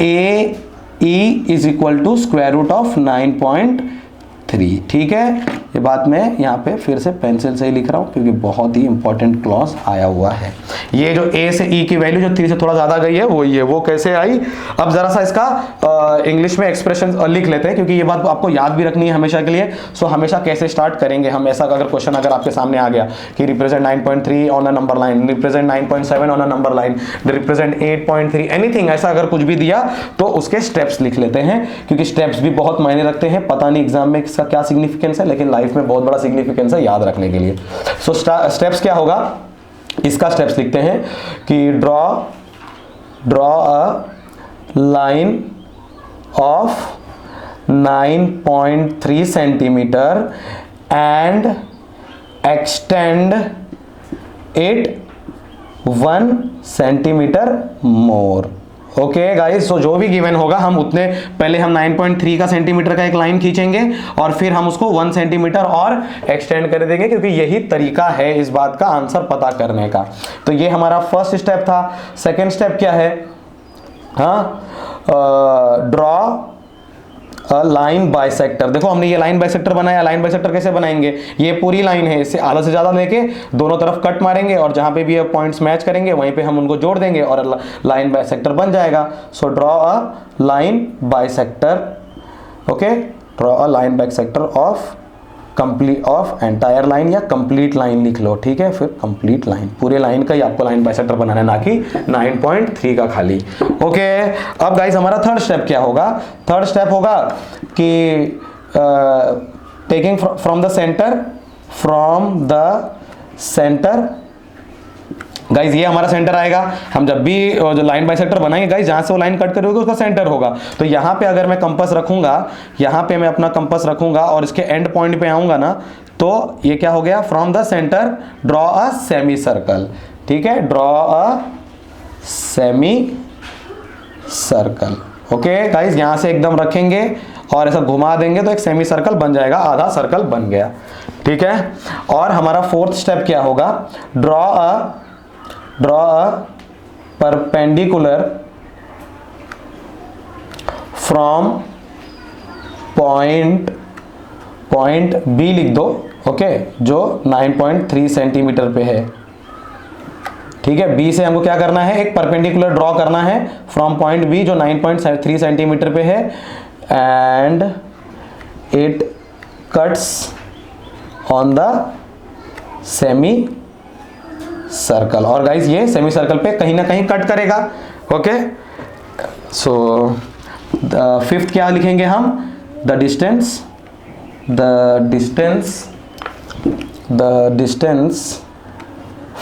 Speaker 1: A E is equal to square root of 9.3, ठीक है। ये बात मैं यहाँ पे फिर से पेंसिल से ही लिख रहा हूँ क्योंकि बहुत ही इंपॉर्टेंट क्लॉज आया हुआ है। ये जो ए से ई की वैल्यू जो 3 से थोड़ा ज्यादा गई है वही है, वो कैसे आई। अब जरा सा इसका इंग्लिश में एक्सप्रेशन लिख लेते हैं क्योंकि ये बात आपको याद भी रखनी है हमेशा के लिए। सो हमेशा कैसे स्टार्ट करेंगे हम, ऐसा अगर क्वेश्चन अगर आपके सामने आ गया कि represent 9.3 on a number line, represent 9.7 on a number line, represent 8.3, anything ऐसा अगर कुछ भी दिया तो उसके स्टेप्स लिख लेते हैं क्योंकि स्टेप्स भी बहुत मायने रखते हैं। पता नहीं एग्जाम में इसका क्या सिग्निफिकेंस है, लेकिन लाइफ में बहुत बड़ा सिग्निफिकेंस है याद रखने के लिए। सो स्टेप्स क्या होगा, इसका स्टेप्स लिखते हैं कि draw a line of 9.3 centimetre and extend it 1 centimetre more. Okay guys, so जो भी गिवन होगा हम उतने पहले हम 9.3 का सेंटीमीटर का एक लाइन खींचेंगे और फिर हम उसको 1 सेंटीमीटर और एक्सटेंड कर देंगे क्योंकि यही तरीका है इस बात का आंसर पता करने का। तो ये हमारा फर्स्ट स्टेप था। सेकंड स्टेप क्या है, ड्रॉ लाइन बाइसेक्टर। देखो हमने ये लाइन बाइसेक्टर बनाया। लाइन बाइसेक्टर कैसे बनाएंगे, ये पूरी लाइन है, इससे आधा से ज्यादा लेके दोनों तरफ कट मारेंगे और जहां पे भी ये पॉइंट्स मैच करेंगे वहीं पे हम उनको जोड़ देंगे और लाइन बाइसेक्टर बन जाएगा। So draw a line bisector, okay, draw a line bisector of complete of entire line या कंप्लीट लाइन लिख लो, ठीक है। फिर कंप्लीट लाइन, पूरे लाइन का ही आपको लाइन बाइसेक्टर बनाना है, ना कि 9.3 का खाली। ओके, अब गाइस हमारा थर्ड स्टेप क्या होगा, थर्ड स्टेप होगा कि taking from the centre guys, ये हमारा सेंटर आएगा। हम जब भी जो लाइन बाइसेक्टर बनाएंगे गाइज, जहां से वो लाइन कट करोगे उसका सेंटर होगा। तो यहाँ पे अगर मैं कंपास रखूंगा, यहाँ पे मैं अपना कंपास रखूंगा और इसके एंड पॉइंट पे आऊंगा ना, तो ये क्या हो गया, from the centre draw a semi circle, ठीक है। Draw a semi circle, okay guys. यहां से एकदम रखेंगे और ऐसा घुमा देंगे तो एक सेमी सर्कल बन जाएगा, आधा सर्कल बन गया, ठीक है। और हमारा फोर्थ स्टेप क्या होगा, draw a perpendicular from point B लिख दो, ओके, जो 9.3 सेंटीमीटर पे है, ठीक है। बी से हमको क्या करना है, एक परपेंडिकुलर ड्रॉ करना है फ्रॉम पॉइंट बी जो 9.3 सेंटीमीटर पे है and it cuts on the semi circle. और गाइज ये सेमी सर्कल पे कहीं ना कहीं कट करेगा, ओके। सो फिफ्थ क्या लिखेंगे हम, the distance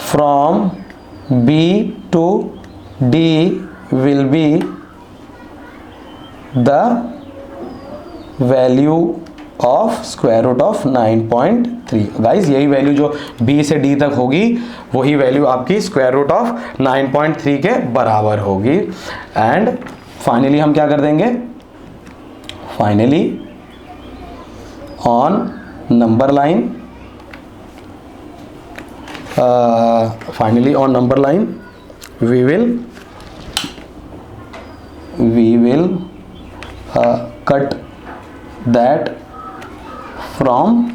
Speaker 1: from B to D will be the value of square root of 9.3। Guys यही वैल्यू जो b से d तक होगी वही वैल्यू आपकी स्क्वायर रूट ऑफ 9.3 के बराबर होगी। एंड फाइनली हम क्या कर देंगे, finally on number line we will cut that from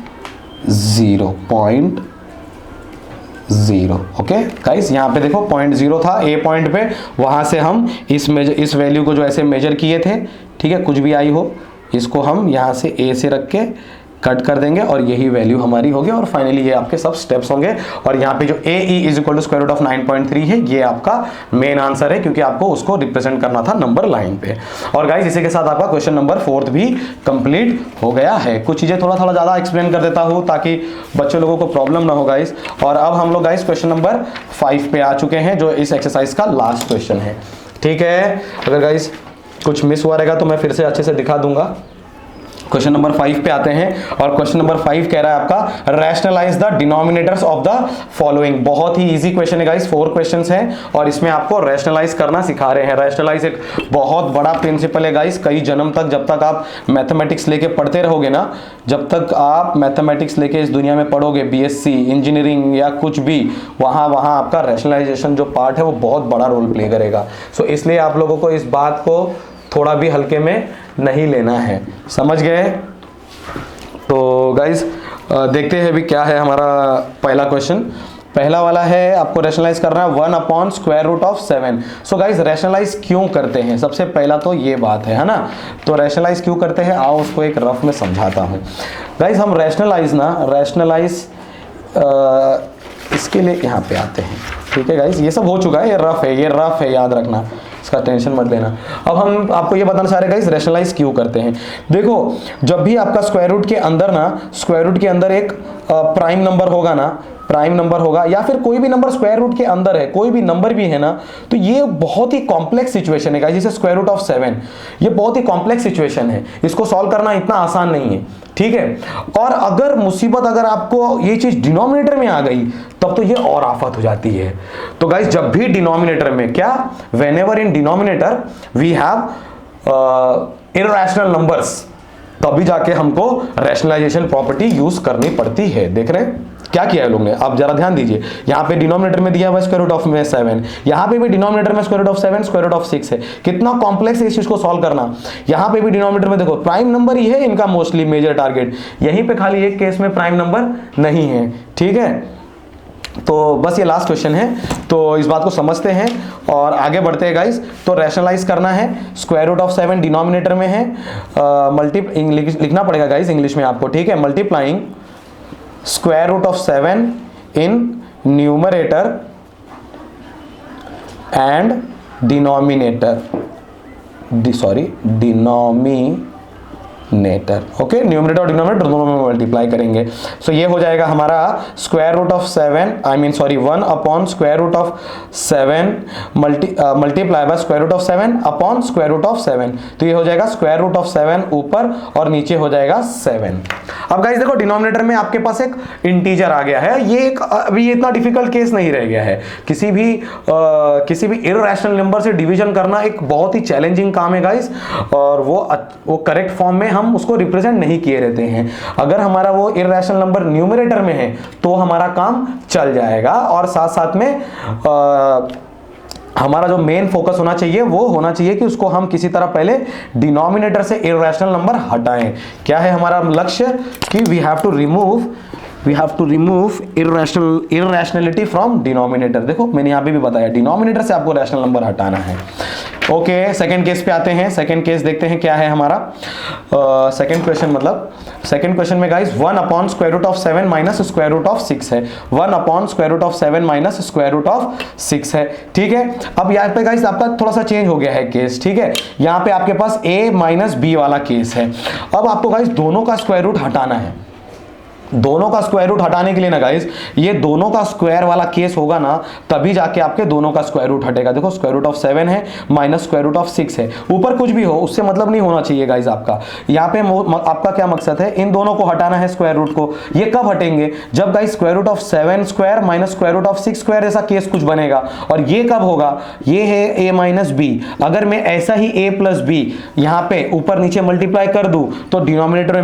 Speaker 1: 0.0, okay guys. यहाँ पे देखो 0.0 था ए पॉइंट पे, वहां से हम इस वैल्यू को जो ऐसे मेजर किए थे, ठीक है, कुछ भी आई हो इसको हम यहाँ से ए से रख के कट कर देंगे और यही वैल्यू हमारी होगी और फाइनली ये आपके सब स्टेप्स होंगे। और यहाँ पे जो AE is equal to square root of 9.3 है, ये आपका मेन आंसर है क्योंकि आपको उसको रिप्रेजेंट करना था नंबर लाइन पे। और गाइस इसी के साथ आपका क्वेश्चन नंबर 4 भी कंप्लीट हो गया है। कुछ चीजें थोड़ा थोड़ा ज्यादा एक्सप्लेन कर देता हूँ ताकि बच्चे लोगों को प्रॉब्लम ना हो गाइस। और अब हम लोग गाइस क्वेश्चन नंबर 5 पे आ चुके हैं जो इस एक्सरसाइज का लास्ट क्वेश्चन है। ठीक है, अगर गाइस कुछ मिस हुआ रहेगा तो मैं फिर से अच्छे से दिखा दूंगा। क्वेश्चन नंबर 5 पे आते हैं और क्वेश्चन नंबर 5 कह रहा है आपका rationalize the denominators of the following. बहुत ही इजी क्वेश्चन है गाइस, 4 क्वेश्चंस हैं और इसमें आपको रैशनलाइज करना सिखा रहे हैं। रैशनलाइज एक बहुत बड़ा प्रिंसिपल है गाइस। कई जन्म तक जब तक आप मैथमेटिक्स लेके पढ़ते रहोगे ना, जब तक आप मैथमेटिक्स लेके इस दुनिया में पढ़ोगे, BSc इंजीनियरिंग या कुछ भी, वहाँ आपका रैशनलाइजेशन जो पार्ट है वो बहुत बड़ा रोल प्ले करेगा। सो इसलिए आप लोगों को इस बात को थोड़ा भी हल्के में नहीं लेना है, समझ गए। तो गाइज देखते हैं अभी क्या है हमारा पहला क्वेश्चन। पहला वाला है आपको रैशनलाइज करना है 1 upon square root of 7। So guys rationalize क्यों करते हैं, सबसे पहला तो ये बात है ना। तो रैशनलाइज क्यों करते हैं, आओ उसको एक रफ में समझाता हूँ। गाइज हम रैशनलाइज इसके लिए यहाँ पे आते हैं। ठीक है गाइज, ये सब हो चुका है, ये रफ है, याद रखना, इसका टेंशन मत लेना। अब हम आपको ये बताना चाह रहे हैं गाइस रैशनलाइज क्यों करते हैं। देखो जब भी आपका स्क्वायर रूट के अंदर एक प्राइम नंबर होगा ना, प्राइम नंबर होगा या फिर कोई भी नंबर स्क्वायर रूट के अंदर है, कोई भी नंबर भी है ना, तो ये बहुत ही कॉम्प्लेक्स सिचुएशन है गाइस। जैसे स्क्वायर रूट ऑफ 7, ये बहुत ही कॉम्प्लेक्स सिचुएशन है, इसको सॉल्व करना इतना आसान नहीं है। ठीक है, और अगर मुसीबत अगर आपको ये चीज डिनोमिनेटर में आ गई तब तो ये और आफत हो जाती है। तो गाइस जब भी डिनोमिनेटर में क्या, whenever in denominator we have irrational numbers, तभी जाके हमको रैशनलाइजेशन प्रॉपर्टी यूज करनी पड़ती है। देख रहे हैं क्या किया है लोग ने, आप जरा ध्यान दीजिए। यहाँ पे डिनोमिनेटर में दिया हुआ स्क्वायर रूट ऑफ 7, यहाँ पे भी डिनोमिनेटर में square root of 7 square root of 6 है। कितना कॉम्प्लेक्स है इस चीज को सॉल्व करना। यहाँ पे भी डिनोमिनेटर में देखो प्राइम नंबर ही है इनका मोस्टली मेजर टारगेट, यहीं पे खाली एक केस में प्राइम नंबर नहीं है। ठीक है, तो बस ये लास्ट क्वेश्चन है, तो इस बात को समझते हैं और आगे बढ़ते हैं गाइस। तो रैशनलाइज करना है, स्क्वायर रूट ऑफ 7 डिनोमिनेटर में है, लिखना पड़ेगा गाइस इंग्लिश में आपको। ठीक है, multiplying square root of 7 in numerator and denominator, okay, numerator और डिनोमिनेटर दोनों में मल्टीप्लाई करेंगे। सो ये हो जाएगा हमारा square root of 1 upon square root of 7 multiply by square root of 7 upon square root of 7। तो ये हो जाएगा स्क्वायर रूट ऑफ 7 ऊपर और नीचे हो जाएगा 7। अब गाइस देखो डिनोमिनेटर में आपके पास एक इंटीजर आ गया है, ये एक अभी इतना डिफिकल्ट केस नहीं रह गया है। किसी भी इररेशनल नंबर से डिवीजन करना एक बहुत ही चैलेंजिंग काम है गाइस, और वो करेक्ट फॉर्म में हम उसको रिप्रेजेंट नहीं किए रहते हैं। अगर हमारा वो इररेशनल नंबर न्यूमरेटर में है तो हमारा काम चल जाएगा, और साथ साथ में हमारा जो मेन फोकस होना चाहिए वो होना चाहिए कि उसको हम किसी तरह पहले डिनोमिनेटर से इररेशनल नंबर हटाएं। क्या है हमारा लक्ष्य कि we have to remove irrationality from denominator. देखो मैंने यहां पे भी बताया डिनोमिनेटर से आपको रैशनल नंबर हटाना है। ओके, सेकंड केस पे आते हैं। सेकंड केस देखते हैं क्या है हमारा। सेकंड क्वेश्चन में guys 1 upon square root of 7 minus square root of 6 है। 1 upon square root of 7 minus square root of 6 है। ठीक है, अब यहाँ पे गाइस आपका थोड़ा सा चेंज हो गया है केस। ठीक है, यहाँ पे आपके पास a माइनस बी वाला केस है। अब आपको गाइस दोनों का स्क्वायर रूट हटाना है। दोनों का स्क्वायर रूट हटाने के लिए ना गाइस, ये दोनों का स्क्वायर वाला केस होगा ना, तभी जाके आपके दोनों का स्क्वायर रूट हटेगा। देखो स्क्वायर रूट ऑफ 7 है माइनस स्क्वायर रूट ऑफ 6 है, ऊपर कुछ भी हो उससे मतलब नहीं होना चाहिए गाइस आपका। यहाँ पे आपका क्या मकसद है, इन दोनों को हटाना है स्क्वायर रूट को। ये कब हटेंगे, जब guys square root of 7 square minus square root of 6 square ऐसा केस कुछ बनेगा। और ये कब होगा, ये है a माइनस बी। अगर मैं ऐसा ही a प्लस बी यहाँ पे ऊपर नीचे मल्टीप्लाई कर दूं तो डिनोमिनेटर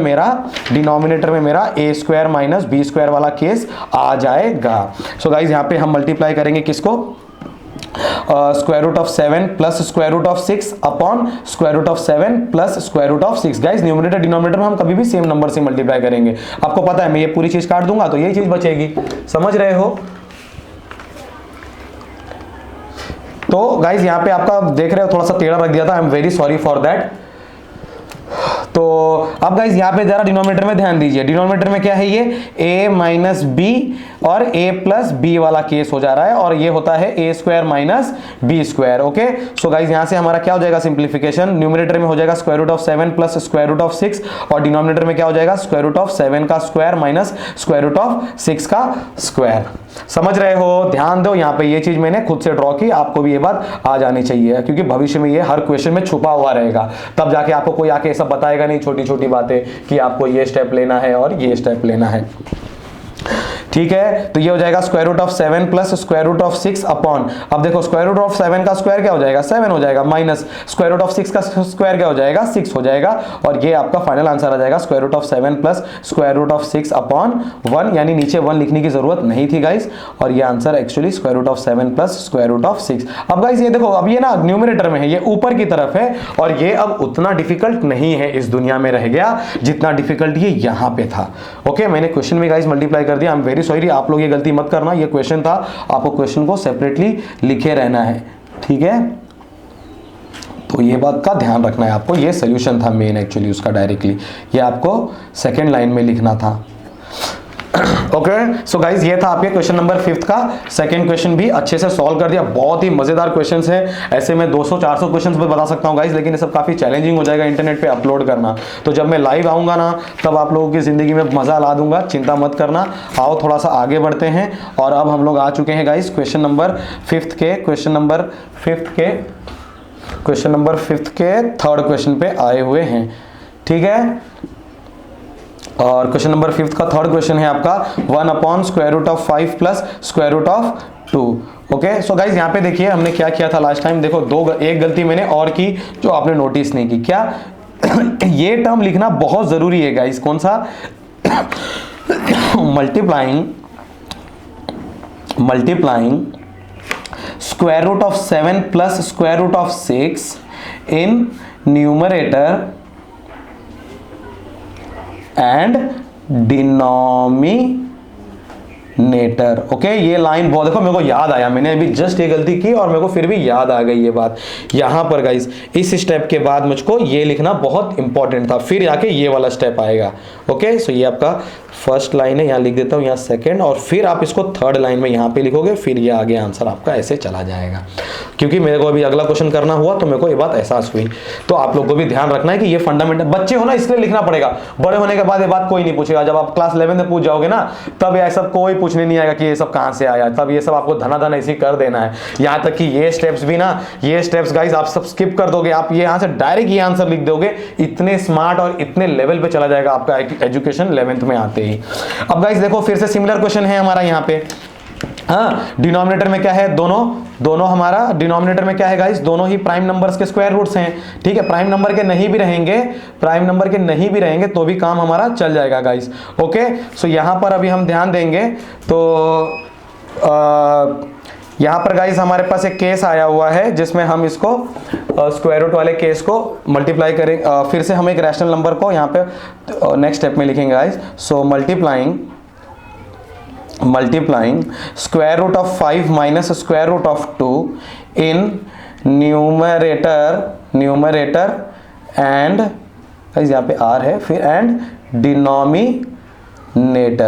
Speaker 1: में मेरा a square minus B square वाला केस आ जाएगा। सो गाइस यहाँ पे हम मल्टीप्लाई करेंगे किसको, square root of 7 plus square root of 6 upon square root of 7 plus square root of 6। Guys numerator denominator में हम कभी भी सेम नंबर से मल्टीप्लाई करेंगे। आपको पता है मैं ये पूरी चीज काट दूंगा तो यही चीज बचेगी, समझ रहे हो। तो गाइस यहाँ पे आपका देख रहे हो थोड़ा सा टेढ़ा रख दिया था, I am very sorry for that. तो अब गाइस यहाँ पे जरा डिनोमिनेटर में ध्यान दीजिए, डिनोमिनेटर में क्या है, ये a माइनस बी और a प्लस बी वाला केस हो जा रहा है, और ये होता है a square minus B square. Okay, so guys यहाँ से हमारा क्या हो जाएगा सिंप्लीफिकेशन, न्यूमरेटर में हो जाएगा square root of 7 plus square root of 6, और डिनोमिनेटर में क्या हो जाएगा स्क्वायर रूट ऑफ 7 का square minus square root of 6 का स्क्वायर। समझ रहे हो, ध्यान दो, यहाँ पे ये चीज मैंने खुद से ड्रॉ की, आपको भी ये बात आ जानी चाहिए, क्योंकि भविष्य में ये हर क्वेश्चन में छुपा हुआ रहेगा, तब जाके आपको कोई आके ऐसा बताएगा नहीं छोटी छोटी बातें कि आपको ये स्टेप लेना है और ये स्टेप लेना है। ठीक है, तो ये हो जाएगा square root of 7 plus square root of 6 upon, अब देखो स्क्वायर रूट ऑफ 7 का स्क्वायर क्या हो जाएगा 7 हो जाएगा, माइनस स्क्वायर रूट ऑफ 6 का स्क्वायर क्या हो जाएगा 6 हो जाएगा, और ये आपका फाइनल आंसर आ जाएगा square root of 7 plus square root of 6 upon 1, यानी नीचे 1 लिखने की जरूरत नहीं थी गाइस, और ये answer actually square root of 7 plus square root of 6। अब गाइस ये देखो, अब ये ना न्यूमरेटर में है, ये ऊपर की तरफ है, और ये अब उतना डिफिकल्ट नहीं है इस दुनिया में रह गया जितना डिफिकल्ट ये यहां पे था। ओके, मैंने क्वेश्चन में गाइस मल्टीप्लाई कर दिया, आई एम वेरी सॉरी, आप लोग ये गलती मत करना, ये क्वेश्चन था, आपको क्वेश्चन को सेपरेटली लिखे रहना है, ठीक है, तो ये बात का ध्यान रखना है आपको, ये सॉल्यूशन था मेन एक्चुअली उसका, डायरेक्टली ये आपको सेकंड लाइन में लिखना था। ओके, सो गाइज ये था आपके क्वेश्चन नंबर 5 का सेकंड क्वेश्चन भी अच्छे से सॉल्व कर दिया, बहुत ही मजेदार क्वेश्चंस है, ऐसे मैं 200-400 क्वेश्चंस बता सकता हूं गाइज, लेकिन ये सब काफी चैलेंजिंग हो जाएगा इंटरनेट पे अपलोड करना, तो जब मैं लाइव आऊंगा ना तब आप लोगों की जिंदगी में मजा ला दूंगा, चिंता मत करना। आओ थोड़ा सा आगे बढ़ते हैं, और अब हम लोग आ चुके हैं गाइज क्वेश्चन नंबर 5 के थर्ड क्वेश्चन पे आए हुए हैं, ठीक है, और क्वेश्चन नंबर 5 का थर्ड क्वेश्चन है आपका 1 upon square root of 5 plus square root of 2। Okay, so guys यहाँ पे देखिए हमने क्या किया था लास्ट टाइम, देखो एक गलती मैंने और की जो आपने नोटिस नहीं की, क्या ये टर्म लिखना बहुत जरूरी है गाइज, कौन सा multiplying square root of 7 plus square root of 6 in numerator and denominator. Okay, ये लाइन बहुत, देखो मेरे को याद आया, मैंने अभी जस्ट ये गलती की और मेरे को फिर भी याद आ गई ये बात, यहां पर गाइस इस स्टेप के बाद मुझको ये लिखना बहुत इंपॉर्टेंट था, फिर आके ये वाला स्टेप आएगा। ओके, सो ये आपका फर्स्ट लाइन है, यहां लिख देता हूं, यहां सेकंड, और फिर आप इसको थर्ड लाइन में यहां पे लिखोगे, फिर ये आगे आंसर आपका ऐसे चला जाएगा, क्योंकि मेरे को अभी अगला क्वेश्चन करना हुआ तो मेरे को ये बात एहसास हुई। तो आप लोग को भी ध्यान रखना है कि ये फंडामेंटल, बच्चे हो ना इसलिए लिखना पड़ेगा, बड़े होने के बाद ये बात कोई नहीं पूछेगा, जब आप क्लास 11 में पूछ जाओगे ना तब ये सब कोई पूछने नहीं आएगा कि ये सब कहां से आया, तब ये सब आपको धनाधन ऐसे कर देना है। यहां तक कि ये स्टेप्स भी ना, ये स्टेप्स गाइस आप सब स्किप कर दोगे, आप ये यहां से डायरेक्ट ये आंसर लिख दोगे, इतने स्मार्ट और इतने लेवल पे चला जाएगा आपका एजुकेशन 11th में आते ही। अब गाइस देखो फिर से सिमिलर क्वेश्चन है हमारा यहाँ पे, हाँ, डिनोमिनेटर में क्या है, दोनों हमारा डिनोमिनेटर में क्या है गाइस, दोनों ही प्राइम नंबर्स के स्क्वायर रूट्स हैं, ठीक है, प्राइम नंबर के नहीं भी रहेंगे तो भी काम हमारा चल जाएगा गाइस। ओके, सो यहां पर अभी हम ध्यान देंगे, तो यहां पर गाइस हमारे पास एक केस आया हुआ है जिसमें हम इसको स्क्वायर रूट वाले केस को मल्टीप्लाई करेंगे, फिर से हम एक रैशनल नंबर को यहाँ पे नेक्स्ट स्टेप में लिखेंगे guys. So multiplying square root of 5 minus square root of 2 in numerator and guys यहाँ पे r है, फिर एंड डिनोमिनेटर।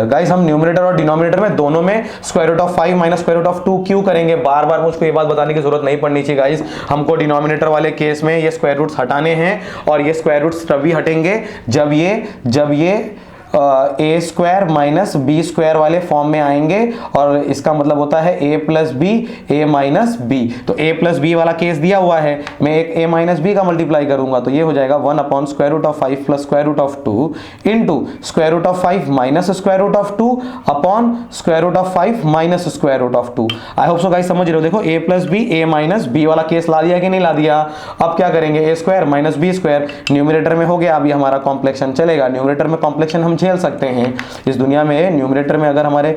Speaker 1: गाइस हम न्यूमरेटर और डिनोमिनेटर में दोनों में square root of 5 minus square root of 2 क्यों करेंगे, बार बार मुझको ये बात बताने की जरूरत नहीं पड़नी चाहिए गाइस। हमको डिनोमिनेटर वाले केस में ये स्क्वायर रूट्स हटाने हैं, और ये स्क्वायर रूट्स तभी हटेंगे जब ये A square minus B square वाले फॉर्म में आएंगे, और इसका मतलब होता है A plus B A minus B. तो ए प्लस बी वाला केस दिया हुआ है, मैं एक ए माइनस बी का मल्टीप्लाई करूंगा तो ये हो जाएगा 1 upon square root of 5 plus square root of 2 into square root of 5 minus square root of 2 upon square root of 5 minus square root of 2। I hope so guys समझ रहे हो, देखो a plus B A minus b वाला case ला दिया कि नहीं ला दिया। अब क्या करेंगे, a square minus B square numerator में हो गया, अभी हमारा कॉम्प्लेक्शन चलेगा, न्यूमरेटर में कॉम्प्लेक्शन हम झेल सकते हैं इस दुनिया में, न्यूमरेटर में अगर हमारे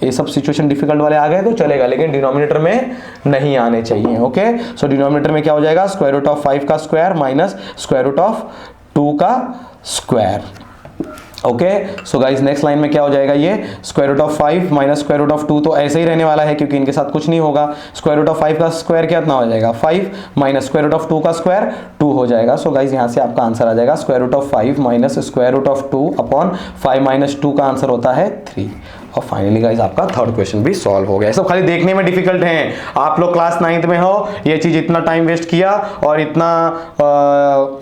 Speaker 1: ये सब सिचुएशन डिफिकल्ट वाले आ गए तो चलेगा, लेकिन डिनोमिनेटर में नहीं आने चाहिए। ओके, सो डिनोमिनेटर में क्या हो जाएगा, स्क्वायर रूट ऑफ 5 का square minus square root of 2 का square. Okay, so guys next line में क्या हो जाएगा, ये square root of 5 minus square root of 2 तो ऐसे ही रहने वाला है क्योंकि इनके साथ कुछ नहीं होगा। स्क्वायर रूट ऑफ 5 का स्क्वायर कितना हो जाएगा 5 माइनस स्क्वायर रूट ऑफ 2 का स्क्वायर 2 हो जाएगा। सो गाइज यहाँ से आपका आंसर आ जाएगा square root of 5 minus square root of 2 upon 5 minus 2 का आंसर होता है 3। और फाइनली गाइज आपका थर्ड क्वेश्चन भी सॉल्व हो गया। सब खाली देखने में डिफिकल्ट हैं, आप लोग क्लास 9th में हो, ये चीज इतना टाइम वेस्ट किया और इतना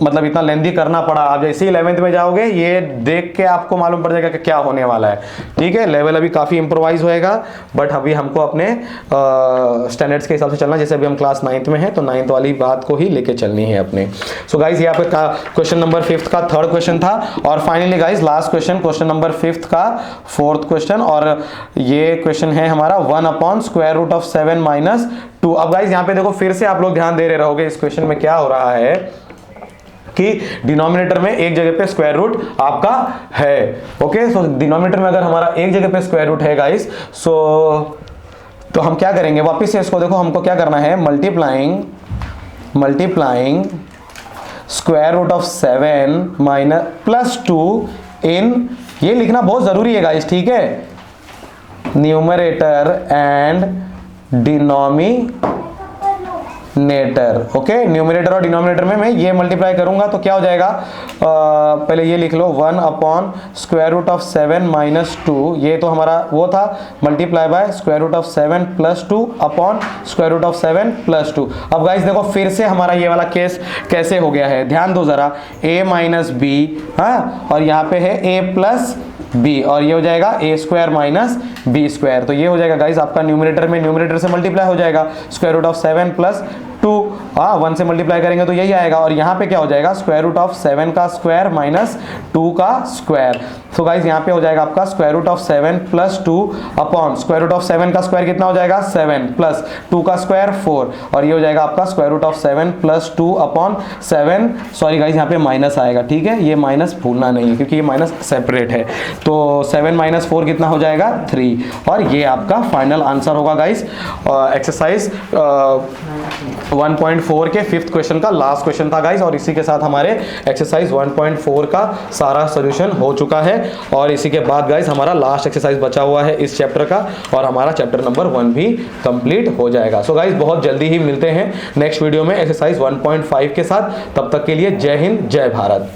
Speaker 1: मतलब इतना लेंथी करना पड़ा। आप जैसे ही 11th में जाओगे ये देख के आपको मालूम पड़ जाएगा कि क्या होने वाला है। ठीक है, लेवल अभी काफी इंप्रोवाइज होएगा, बट अभी हमको अपने स्टैंडर्ड्स के हिसाब से चलना। जैसे अभी हम क्लास 9th में हैं तो 9th वाली बात को ही लेके चलनी है अपने। सो गाइज ये आपका क्वेश्चन नंबर 5th का थर्ड क्वेश्चन था। और finally guys last question, question number 5th का फोर्थ क्वेश्चन, और ये क्वेश्चन है हमारा 1 upon square root of 7 minus 2। अब गाइज यहाँ पे देखो फिर से आप लोग ध्यान दे रहे रहोगे, इस क्वेश्चन में क्या हो रहा है कि डिनोमिनेटर में एक जगह पे स्क्वायर रूट आपका है। ओके, सो डिनोमिनेटर में अगर हमारा एक जगह पे स्क्वायर रूट है गाइज, सो तो हम क्या करेंगे, वापस से इसको देखो, हमको क्या करना है, multiplying square root of 7 minus plus 2 in, ये लिखना बहुत जरूरी है गाइज, ठीक है, numerator and denominator. Okay, numerator और डिनोमिनेटर में मैं ये मल्टीप्लाई करूंगा तो क्या हो जाएगा, पहले ये लिख लो 1 upon square root of 7 minus 2, ये तो हमारा वो था, multiply by square root of 7 plus 2 upon square root of 7 plus 2। अब गाइस देखो फिर से हमारा ये वाला केस कैसे हो गया है, ध्यान दो जरा, a माइनस बी, हाँ, और यहाँ पे है a प्लस बी, और ये हो जाएगा a square minus B square. तो ये हो जाएगा गाइस आपका न्यूमरेटर में न्यूमरेटर से मल्टीप्लाई हो जाएगा स्क्वायर रूट ऑफ 7 प्लस 2, हाँ 1 से मल्टीप्लाई करेंगे तो यही आएगा, और यहाँ पे क्या हो जाएगा स्क्वायर रूट ऑफ 7 का स्क्वायर माइनस 2 का स्क्वायर। तो गाइस यहाँ पे हो जाएगा आपका square root of 7 plus 2 upon square root of 7 का स्क्वायर कितना हो जाएगा 7 प्लस 2 का स्क्वायर 4, और ये हो जाएगा आपका square root of 7 plus 2 upon 7, sorry guys यहाँ पे माइनस आएगा, ठीक है, ये माइनस भूलना नहीं है क्योंकि ये माइनस सेपरेट है। तो 7 माइनस 4 कितना हो जाएगा 3, और ये आपका फाइनल आंसर होगा गाइस एक्सरसाइज 1.4 के 5th क्वेश्चन का लास्ट क्वेश्चन था गाइस। और इसी के साथ हमारे एक्सरसाइज 1.4 का सारा सॉल्यूशन हो चुका है, और इसी के बाद गाइस हमारा लास्ट एक्सरसाइज बचा हुआ है इस चैप्टर का, और हमारा चैप्टर नंबर 1 भी कंप्लीट हो जाएगा। सो गाइस बहुत जल्दी ही मिलते हैं नेक्स्ट वीडियो में एक्सरसाइज 1.5 के साथ, तब तक के लिए जय हिंद जय भारत।